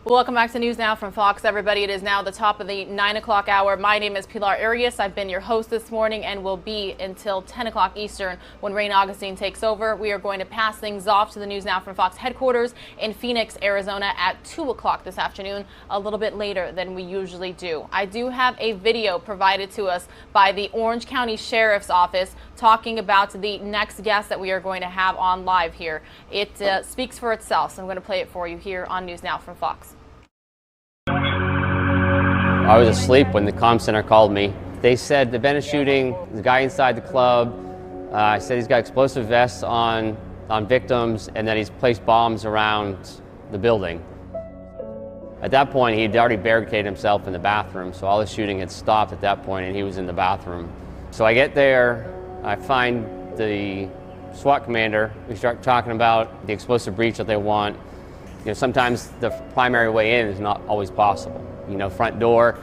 Welcome back to News Now from Fox, everybody. It is now the top of the 9 o'clock hour. My name is Pilar Arias. I've been your host this morning and will be until 10 o'clock Eastern when Rain Augustine takes over. We are going to pass things off to the News Now from Fox headquarters in Phoenix, Arizona at 2 o'clock this afternoon, a little bit later than we usually do. I do have a video provided to us by the Orange County Sheriff's Office talking about the next guest that we are going to have on live here. It speaks for itself, so I'm going to play it for you here on News Now from Fox. I was asleep when the comm center called me. They said there'd been a shooting, there's a guy inside the club. I said he's got explosive vests on victims and that he's placed bombs around the building. At that point, he'd already barricaded himself in the bathroom, so all the shooting had stopped at that point and he was in the bathroom. So I get there, I find the SWAT commander. We start talking about the explosive breach that they want. You know, sometimes the primary way in is not always possible. You know, front door,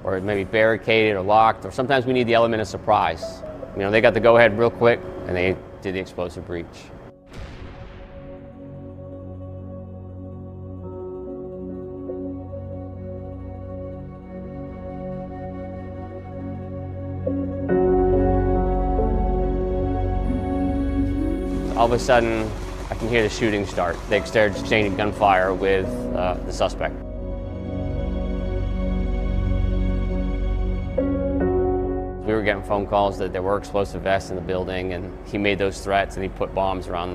or maybe barricaded or locked, or sometimes we need the element of surprise. You know, they got the go-ahead real quick, and they did the explosive breach. All of a sudden, I can hear the shooting start. They started exchanging gunfire with the suspect. We were getting phone calls that there were explosive vests in the building, and he made those threats and he put bombs around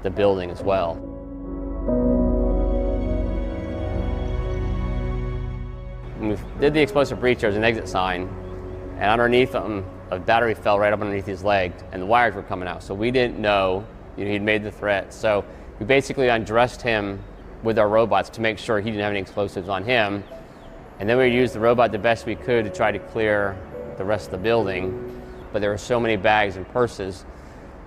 the building as well. When we did the explosive breach, there was an exit sign, and underneath him, a battery fell right up underneath his leg, and the wires were coming out. So we didn't know, he'd made the threat. So we basically undressed him with our robots to make sure he didn't have any explosives on him. And then we used the robot the best we could to try to clear the rest of the building. But there were so many bags and purses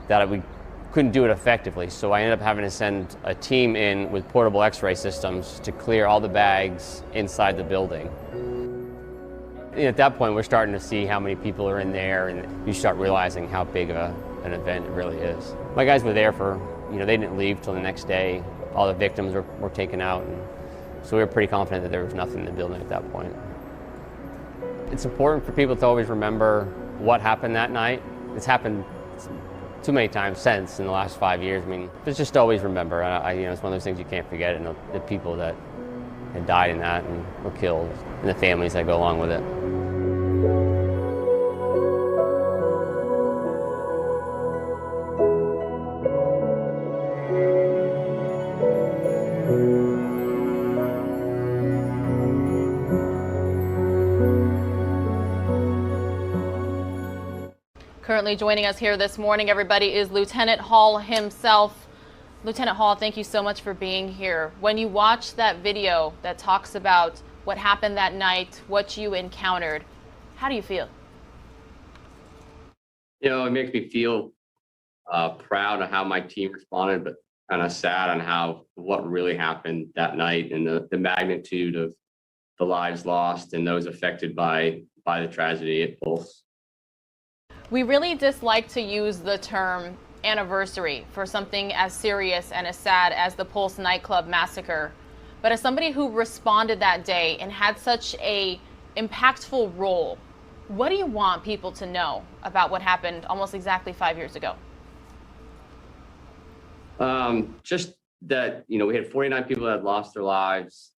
that we couldn't do it effectively. So I ended up having to send a team in with portable x-ray systems to clear all the bags inside the building. And at that point, we're starting to see how many people are in there, and you start realizing how big of an event it really is. My guys were there for, they didn't leave till the next day. All the victims were taken out, and so we were pretty confident that there was nothing in the building at that point. It's important for people to always remember what happened that night. It's happened too many times since in the last 5 years. I mean, but just always remember. It's one of those things you can't forget, and the people that had died in that and were killed, and the families that go along with it. Currently joining us here this morning, everybody, is Lieutenant Hall himself. Lieutenant Hall, thank you so much for being here. When you watch that video that talks about what happened that night, what you encountered, how do you feel? It makes me feel proud of how my team responded, but kind of sad on what really happened that night and the magnitude of the lives lost and those affected by the tragedy at Pulse. We really dislike to use the term anniversary for something as serious and as sad as the Pulse nightclub massacre. But as somebody who responded that day and had such a impactful role, what do you want people to know about what happened almost exactly 5 years ago? Just that, we had 49 people that had lost their lives,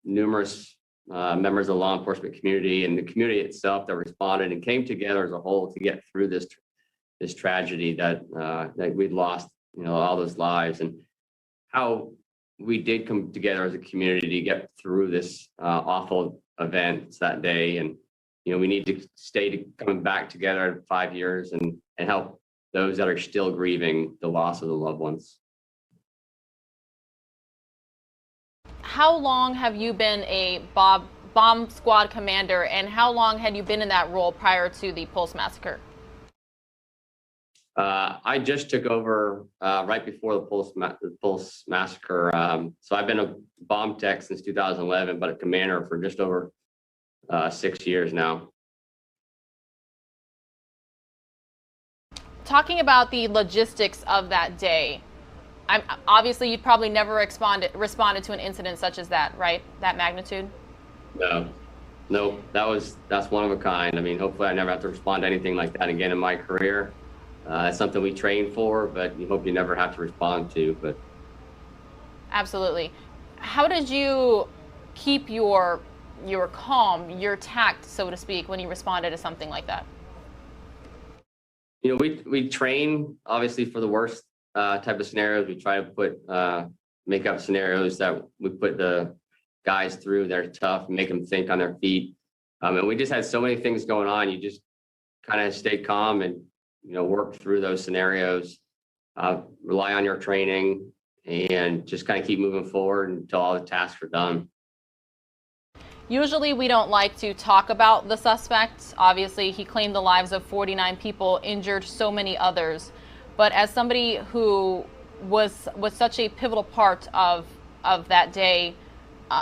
numerous members of the law enforcement community and the community itself that responded and came together as a whole to get through this tragedy that we'd lost, all those lives, and how we did come together as a community to get through this awful event that day. And, we need to stay coming back together in 5 years and help those that are still grieving the loss of the loved ones. How long have you been a bomb squad commander, and how long had you been in that role prior to the Pulse massacre? I just took over right before the Pulse massacre. So I've been a bomb tech since 2011, but a commander for just over 6 years now. Talking about the logistics of that day, Obviously you'd probably never responded to an incident such as that, right? That magnitude. No, no, that's one of a kind. I mean, hopefully I never have to respond to anything like that again in my career. That's something we train for, but you hope you never have to respond to. But Absolutely. How did you keep your calm, your tact, so to speak, when you responded to something like that? we train obviously for the worst type of scenarios. We try to make up scenarios that we put the guys through. They're tough, make them think on their feet. And we just had so many things going on. You just kind of stay calm and work through those scenarios. Rely on your training and just kind of keep moving forward until all the tasks are done. Usually we don't like to talk about the suspect. Obviously, he claimed the lives of 49 people, injured so many others. But as somebody who was such a pivotal part of that day,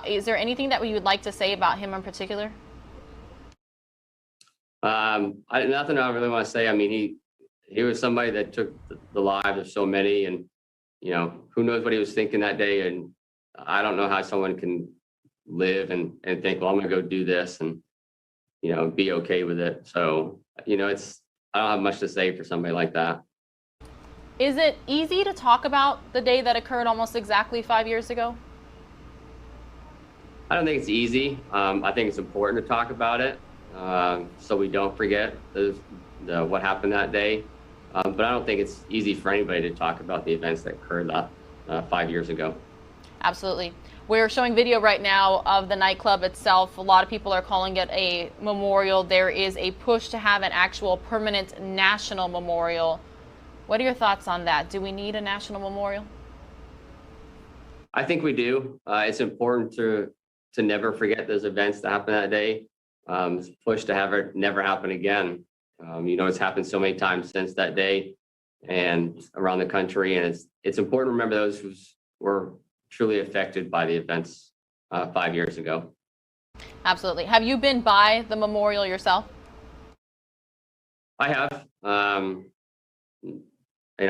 is there anything that you would like to say about him in particular? Nothing I really want to say. I mean, he was somebody that took the lives of so many, and who knows what he was thinking that day. And I don't know how someone can live and think, well, I'm going to go do this and be okay with it. So I don't have much to say for somebody like that. Is it easy to talk about the day that occurred almost exactly 5 years ago? I don't think it's easy. I think it's important to talk about it so we don't forget what happened that day. But I don't think it's easy for anybody to talk about the events that occurred 5 years ago. Absolutely. We're showing video right now of the nightclub itself. A lot of people are calling it a memorial. There is a push to have an actual permanent national memorial. What are your thoughts on that? Do we need a national memorial? I think we do. It's important to never forget those events that happened that day. It's a push to have it never happen again. It's happened so many times since that day and around the country, and it's important to remember those who were truly affected by the events 5 years ago. Absolutely. Have you been by the memorial yourself? I have.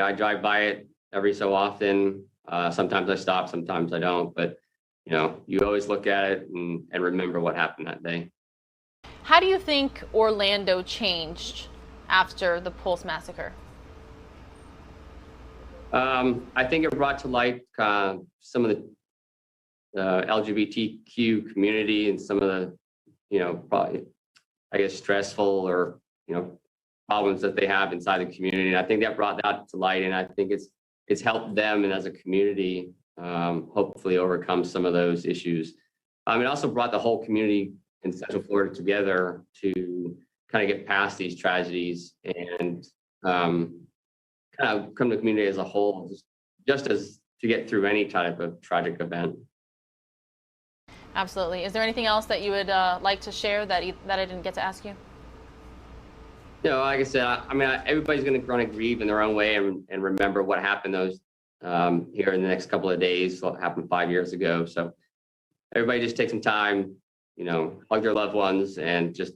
I drive by it every so often. Sometimes I stop, sometimes I don't, but you always look at it and remember what happened that day. How do you think Orlando changed after the Pulse massacre? I think it brought to light some of the LGBTQ community and some of the, probably, I guess, stressful or, problems that they have inside the community. And I think that brought that to light. And I think it's helped them and as a community, hopefully overcome some of those issues. It also brought the whole community in Central Florida together to kind of get past these tragedies and kind of come to the community as a whole, just as to get through any type of tragic event. Absolutely. Is there anything else that you would like to share that I didn't get to ask you? Like I said, everybody's going to grieve in their own way and remember what happened here in the next couple of days, what happened 5 years ago. So everybody just take some time, hug their loved ones and just